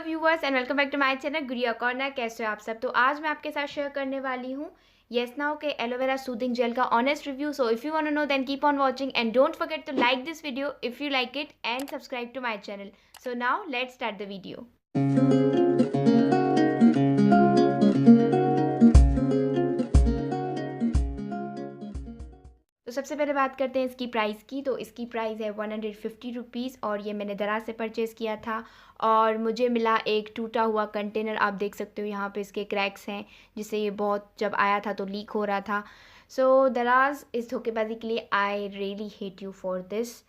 Viewers and welcome back to my channel Gudiya corner. कैसे हो आप सब। तो आज मैं आपके साथ शेयर करने वाली हूँ येस नाउ के एलोवेरा सूदिंग जेल का honest review. So if you want to know then keep on watching and don't forget to like this video if you like it and subscribe to my channel. So now let's start the video. तो सबसे पहले बात करते हैं इसकी price की। तो इसकी प्राइस है 150 रुपीज़ और ये मैंने दराज से परचेज़ किया था और मुझे मिला एक टूटा हुआ कंटेनर। आप देख सकते हो यहाँ पे इसके क्रैक्स हैं जिससे ये बहुत जब आया था तो लीक हो रहा था। सो दराज इस धोखेबाजी के लिए I really hate you for this.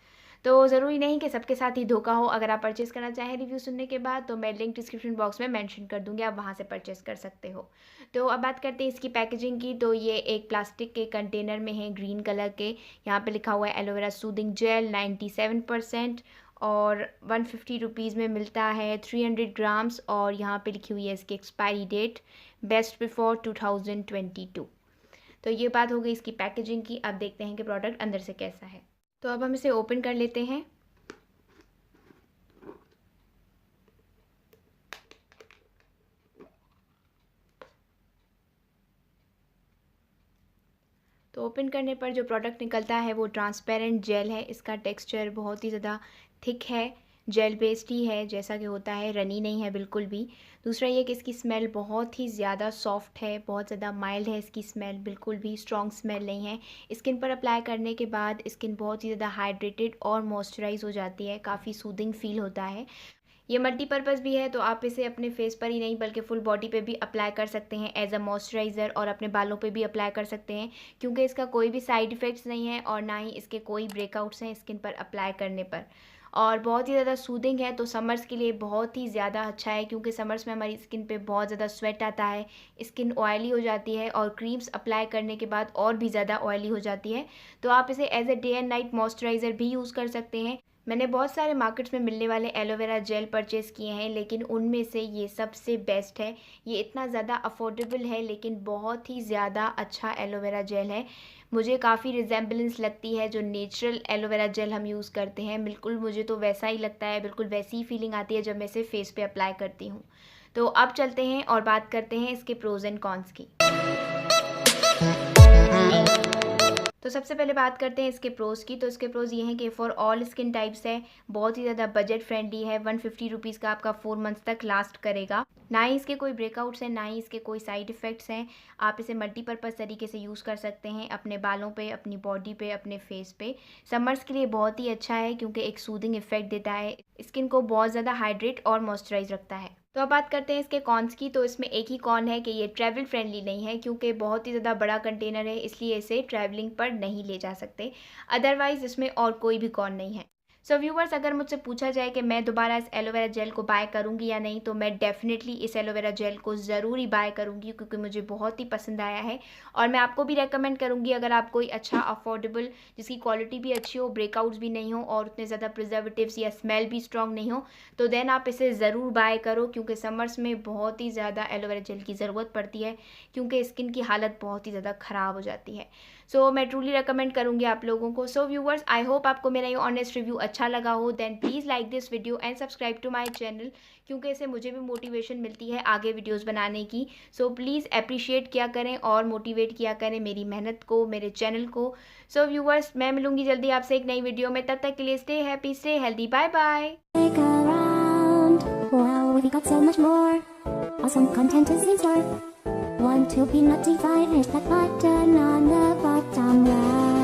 तो ज़रूरी नहीं कि सबके साथ ही धोखा हो। अगर आप परचेज़ करना चाहें रिव्यू सुनने के बाद तो मैं लिंक डिस्क्रिप्शन बॉक्स में मेंशन कर दूँगी, आप वहाँ से परचेज़ कर सकते हो। तो अब बात करते हैं इसकी पैकेजिंग की। तो ये एक प्लास्टिक के कंटेनर में है ग्रीन कलर के। यहाँ पे लिखा हुआ है एलोवेरा सूदिंग जेल 97% और 150 रुपीज़ में मिलता है 300 ग्राम्स। और यहाँ पे लिखी हुई है इसकी एक्सपायरी डेट बेस्ट बिफोर 2022। तो ये बात हो गई इसकी पैकेजिंग की। अब देखते हैं कि प्रोडक्ट अंदर से कैसा है। तो अब हम इसे ओपन कर लेते हैं। तो ओपन करने पर जो प्रोडक्ट निकलता है वो ट्रांसपेरेंट जेल है। इसका टेक्सचर बहुत ही ज़्यादा थिक है, जेल बेस्ड ही है जैसा कि होता है, रनी नहीं है बिल्कुल भी। दूसरा ये कि इसकी स्मेल बहुत ही ज़्यादा सॉफ्ट है, बहुत ज़्यादा माइल्ड है इसकी स्मेल, बिल्कुल भी स्ट्रॉन्ग स्मेल नहीं है। स्किन पर अप्लाई करने के बाद स्किन बहुत ही ज़्यादा हाइड्रेटेड और मॉइस्चराइज हो जाती है, काफ़ी सूदिंग फील होता है। ये मल्टीपर्पज़ भी है तो आप इसे अपने फेस पर ही नहीं बल्कि फुल बॉडी पे भी अप्लाई कर सकते हैं एज अ मॉइस्चराइज़र, और अपने बालों पे भी अप्लाई कर सकते हैं क्योंकि इसका कोई भी साइड इफ़ेक्ट्स नहीं है और ना ही इसके कोई ब्रेकआउट्स हैं स्किन पर अप्लाई करने पर। और बहुत ही ज़्यादा सूदिंग है तो समर्स के लिए बहुत ही ज़्यादा अच्छा है क्योंकि समर्स में हमारी स्किन पे बहुत ज़्यादा स्वेट आता है, स्किन ऑयली हो जाती है और क्रीम्स अप्लाई करने के बाद और भी ज़्यादा ऑयली हो जाती है। तो आप इसे as a day and night moisturiser भी यूज़ कर सकते हैं। मैंने बहुत सारे मार्केट्स में मिलने वाले एलोवेरा जेल परचेज़ किए हैं लेकिन उनमें से ये सबसे बेस्ट है। ये इतना ज़्यादा अफोर्डेबल है लेकिन बहुत ही ज़्यादा अच्छा एलोवेरा जेल है। मुझे काफ़ी रिजेम्बलेंस लगती है जो नेचुरल एलोवेरा जेल हम यूज़ करते हैं, बिल्कुल मुझे तो वैसा ही लगता है, बिल्कुल वैसी ही फीलिंग आती है जब मैं इसे फेस पे अप्लाई करती हूँ। तो अब चलते हैं और बात करते हैं इसके प्रोज़ एंड कॉन्स की। तो सबसे पहले बात करते हैं इसके प्रोज़ की। तो इसके प्रोज़ ये हैं कि फ़ॉर ऑल स्किन टाइप्स है, बहुत ही ज़्यादा बजट फ्रेंडली है, 150 रुपीज़ का आपका 4 मंथ्स तक लास्ट करेगा। ना ही इसके कोई ब्रेकआउट्स हैं, ना ही इसके कोई साइड इफ़ेक्ट्स हैं। आप इसे मल्टीपर्पज़ तरीके से यूज़ कर सकते हैं अपने बालों पे, अपनी बॉडी पे, अपने फेस पे। समर्स के लिए बहुत ही अच्छा है क्योंकि एक सूदिंग इफ़ेक्ट देता है, स्किन को बहुत ज़्यादा हाइड्रेट और मॉइस्चराइज रखता है। तो अब बात करते हैं इसके कॉन्स की। तो इसमें एक ही कॉन है कि ये ट्रैवल फ्रेंडली नहीं है क्योंकि बहुत ही ज़्यादा बड़ा कंटेनर है, इसलिए इसे ट्रैवलिंग पर नहीं ले जा सकते। अदरवाइज़ इसमें और कोई भी कॉन नहीं है। सो व्यूवर्स, अगर मुझसे पूछा जाए कि मैं दोबारा इस एलोवेरा जेल को बाय करूंगी या नहीं तो मैं डेफिनेटली इस एलोवेरा जेल को ज़रूर ही बाय करूंगी क्योंकि मुझे बहुत ही पसंद आया है। और मैं आपको भी रेकमेंड करूंगी अगर आप कोई अच्छा अफोर्डेबल जिसकी क्वालिटी भी अच्छी हो, ब्रेकआउट्स भी नहीं हो और उतने ज़्यादा प्रिजर्वेटिव्स या स्मेल भी स्ट्रॉन्ग नहीं हो तो देन आप इसे ज़रूर बाय करो क्योंकि समर्स में बहुत ही ज़्यादा एलोवेरा जेल की ज़रूरत पड़ती है क्योंकि स्किन की हालत बहुत ही ज़्यादा ख़राब हो जाती है। सो मैं ट्रूली रेकमेंड करूँगी आप लोगों को। सो व्यूवर्स, आई होप आपको मेरा ये ऑनेस्ट रिव्यू अच्छा लगा हो। Then please like this video and subscribe to my channel क्योंकि इससे मुझे भी मोटिवेशन मिलती है आगे वीडियोस बनाने की। सो प्लीज़ अप्रिशिएट किया करें और मोटिवेट किया करें मेरी मेहनत को, मेरे चैनल को। सो व्यूवर्स, मैं मिलूंगी जल्दी आपसे एक नई वीडियो में, तब तक के लिए stay happy, stay healthy, bye bye. Well, we got so much more awesome content to see. Want to be notified? Hit that button on the bottom right.